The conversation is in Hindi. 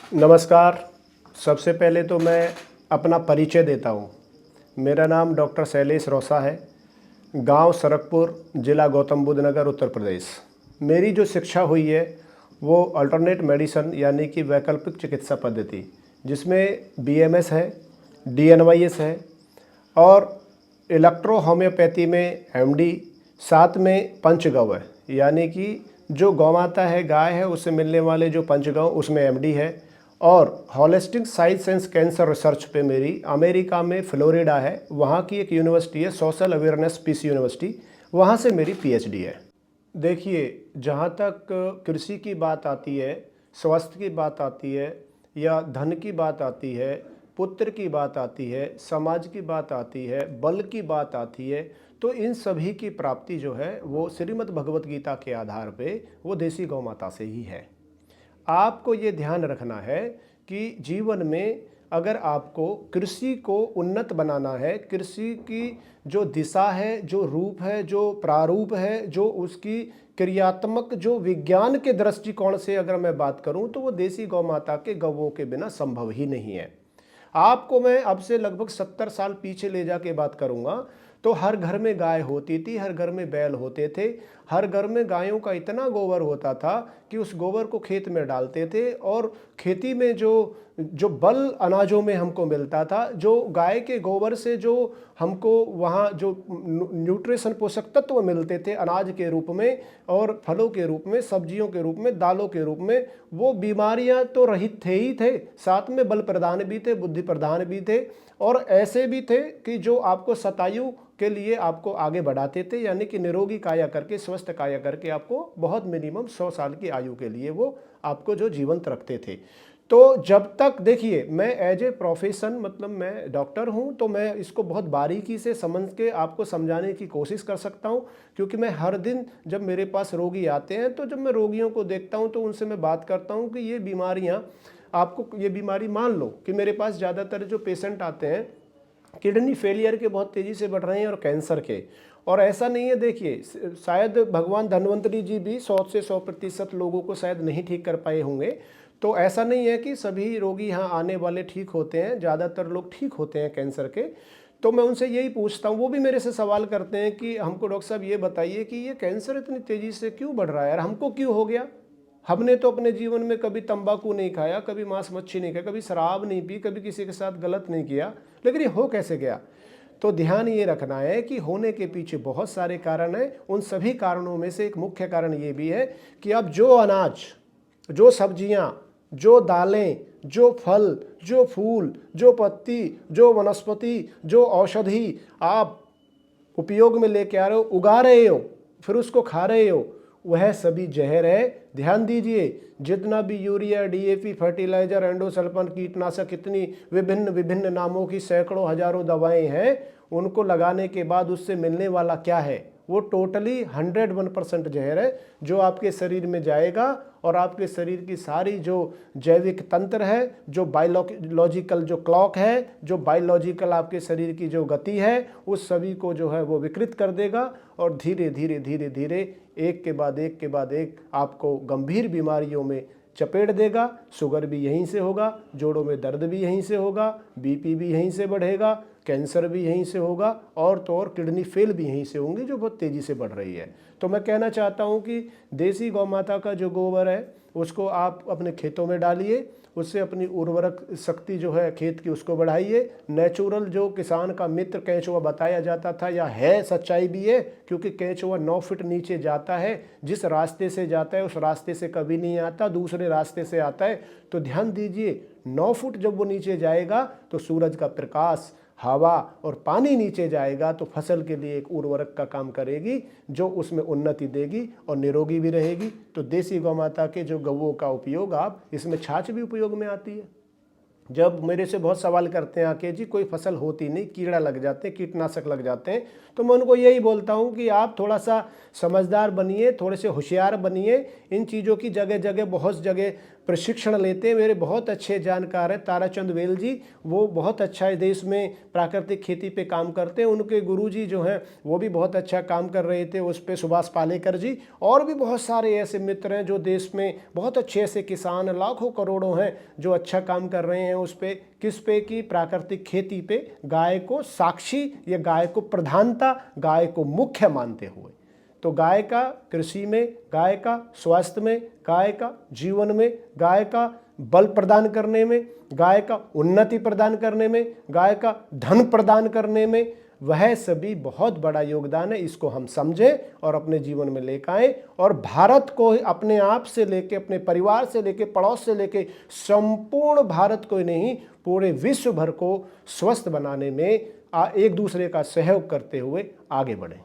नमस्कार। सबसे पहले तो मैं अपना परिचय देता हूँ। मेरा नाम डॉक्टर शैलेश रोसा है। गांव सरकपुर, ज़िला गौतम बुद्ध नगर, उत्तर प्रदेश। मेरी जो शिक्षा हुई है वो अल्टरनेट मेडिसिन यानी कि वैकल्पिक चिकित्सा पद्धति, जिसमें बीएमएस है, डीएनवाईएस है और इलेक्ट्रो होम्योपैथी में एमडी, साथ में पंचगव्य है यानी कि जो गौमाता है, गाय है, उससे मिलने वाले जो पंचगव्य उसमें एमडी है। और holistic science and cancer research पे मेरी अमेरिका में फ्लोरिडा है, वहाँ की एक यूनिवर्सिटी है, सोशल अवेयरनेस पीस यूनिवर्सिटी, वहाँ से मेरी पीएचडी है। देखिए, जहाँ तक कृषि की बात आती है, स्वास्थ्य की बात आती है या धन की बात आती है, पुत्र की बात आती है, समाज की बात आती है, बल की बात आती है, तो इन सभी की प्राप्ति जो है वो श्रीमद् भगवत गीता के आधार पे वो देसी गौ माता से ही है। आपको ये ध्यान रखना है कि जीवन में अगर आपको कृषि को उन्नत बनाना है, कृषि की जो दिशा है, जो रूप है, जो प्रारूप है, जो उसकी क्रियात्मक जो विज्ञान के दृष्टिकोण से अगर मैं बात करूं, तो वो देसी गौ माता के गौवों के बिना संभव ही नहीं है। आपको मैं अब से लगभग 70 साल पीछे ले जाके बात करूंगा, तो हर घर में गाय होती थी, हर घर में बैल होते थे, हर घर में गायों का इतना गोबर होता था कि उस गोबर को खेत में डालते थे और खेती में जो जो बल अनाजों में हमको मिलता था, जो गाय के गोबर से जो हमको वहाँ जो न्यूट्रिशन पोषक तत्व मिलते थे अनाज के रूप में और फलों के रूप में, सब्जियों के रूप में, दालों के रूप में, वो बीमारियां तो रहित थे ही थे, साथ में बल प्रदान भी थे, बुद्धि प्रदान भी थे और ऐसे भी थे कि जो आपको शतायु के लिए आपको आगे बढ़ाते थे, यानी कि निरोगी काया करके, स्वस्थ काया करके आपको बहुत मिनिमम 100 साल की आयु के लिए वो आपको जो जीवंत रखते थे। तो जब तक देखिए, मैं एज ए प्रोफेशन मतलब मैं डॉक्टर हूं, तो मैं इसको बहुत बारीकी से समझ के आपको समझाने की कोशिश कर सकता हूं, क्योंकि मैं हर दिन जब मेरे पास रोगी आते हैं, तो जब मैं रोगियों को देखता हूं तो उनसे मैं बात करता हूं कि ये बीमारियां, आपको ये बीमारी मान लो कि मेरे पास ज़्यादातर जो पेशेंट आते हैं किडनी फेलियर के बहुत तेज़ी से बढ़ रहे हैं और कैंसर के। और ऐसा नहीं है, देखिए, शायद भगवान धन्वंतरी जी भी 100 से 100% लोगों को शायद नहीं ठीक कर पाए होंगे। तो ऐसा नहीं है कि सभी रोगी यहाँ आने वाले ठीक होते हैं, ज़्यादातर लोग ठीक होते हैं कैंसर के। तो मैं उनसे यही पूछता हूँ, वो भी मेरे से सवाल करते हैं कि हमको डॉक्टर साहब ये बताइए कि ये कैंसर इतनी तेज़ी से क्यों बढ़ रहा है यार, हमको क्यों हो गया? हमने तो अपने जीवन में कभी तंबाकू नहीं खाया, कभी मांस मच्छी नहीं खाया, कभी शराब नहीं पी, कभी किसी के साथ गलत नहीं किया, लेकिन ये हो कैसे गया? तो ध्यान ये रखना है कि होने के पीछे बहुत सारे कारण हैं। उन सभी कारणों में से एक मुख्य कारण ये भी है कि अब जो अनाज, जो सब्जियां, जो दालें, जो फल, जो फूल, जो पत्ती, जो वनस्पति, जो औषधि आप उपयोग में लेके आ रहे हो, उगा रहे हो, फिर उसको खा रहे हो, वह सभी जहर है। ध्यान दीजिए, जितना भी यूरिया, डीएपी, फर्टिलाइजर, एंडोसल्फान, कीटनाशक, इतनी विभिन्न विभिन्न नामों की सैकड़ों हजारों दवाएं हैं, उनको लगाने के बाद उससे मिलने वाला क्या है? वो टोटली 101% जहर है, जो आपके शरीर में जाएगा और आपके शरीर की सारी जो जैविक तंत्र है, जो बायोलॉजिकल जो क्लॉक है, जो बायोलॉजिकल आपके शरीर की जो गति है, उस सभी को जो है वो विकृत कर देगा और धीरे धीरे धीरे धीरे एक के बाद एक के बाद एक आपको गंभीर बीमारियों में चपेट देगा। शुगर भी यहीं से होगा, जोड़ों में दर्द भी यहीं से होगा, बीपी भी यहीं से बढ़ेगा, कैंसर भी यहीं से होगा और तो और किडनी फेल भी यहीं से होंगी, जो बहुत तेज़ी से बढ़ रही है। तो मैं कहना चाहता हूँ कि देसी गौ माता का जो गोबर है उसको आप अपने खेतों में डालिए, उससे अपनी उर्वरक शक्ति जो है खेत की उसको बढ़ाइए। नेचुरल जो किसान का मित्र केंचुआ बताया जाता था, या है, सच्चाई भी है, क्योंकि केंचुआ 9 फीट नीचे जाता है, जिस रास्ते से जाता है उस रास्ते से कभी नहीं आता, दूसरे रास्ते से आता है। तो ध्यान दीजिए, 9 फुट जब वो नीचे जाएगा तो सूरज का प्रकाश, हवा और पानी नीचे जाएगा, तो फसल के लिए एक उर्वरक का काम करेगी, जो उसमें उन्नति देगी और निरोगी भी रहेगी। तो देसी गौ माता के जो गौओं का उपयोग, आप इसमें छाछ भी उपयोग में आती है। जब मेरे से बहुत सवाल करते हैं आके, जी कोई फसल होती नहीं, कीड़ा लग जाते हैं, कीटनाशक लग जाते हैं, तो मैं उनको यही बोलता हूँ कि आप थोड़ा सा समझदार बनिए, थोड़े से होशियार बनिए। इन चीज़ों की जगह जगह बहुत जगह प्रशिक्षण लेते हैं। मेरे बहुत अच्छे जानकार हैं ताराचंद वेल जी, वो बहुत अच्छा इस देश में प्राकृतिक खेती पे काम करते हैं। उनके गुरुजी जो हैं वो भी बहुत अच्छा काम कर रहे थे उस पे, सुभाष पालेकर जी। और भी बहुत सारे ऐसे मित्र हैं जो देश में बहुत अच्छे ऐसे किसान लाखों करोड़ों हैं जो अच्छा काम कर रहे हैं उस पे, किस पे की प्राकृतिक खेती पे, गाय को साक्षी या गाय को प्रधानता, गाय को मुख्य मानते हुए। तो गाय का कृषि में, गाय का स्वास्थ्य में, गाय का जीवन में, गाय का बल प्रदान करने में, गाय का उन्नति प्रदान करने में, गाय का धन प्रदान करने में, वह सभी बहुत बड़ा योगदान है। इसको हम समझें और अपने जीवन में लेकर आएं और भारत को अपने आप से लेके, अपने परिवार से लेके, पड़ोस से लेके, संपूर्ण भारत को ही नहीं पूरे विश्व भर को स्वस्थ बनाने में एक दूसरे का सहयोग करते हुए आगे बढ़ें।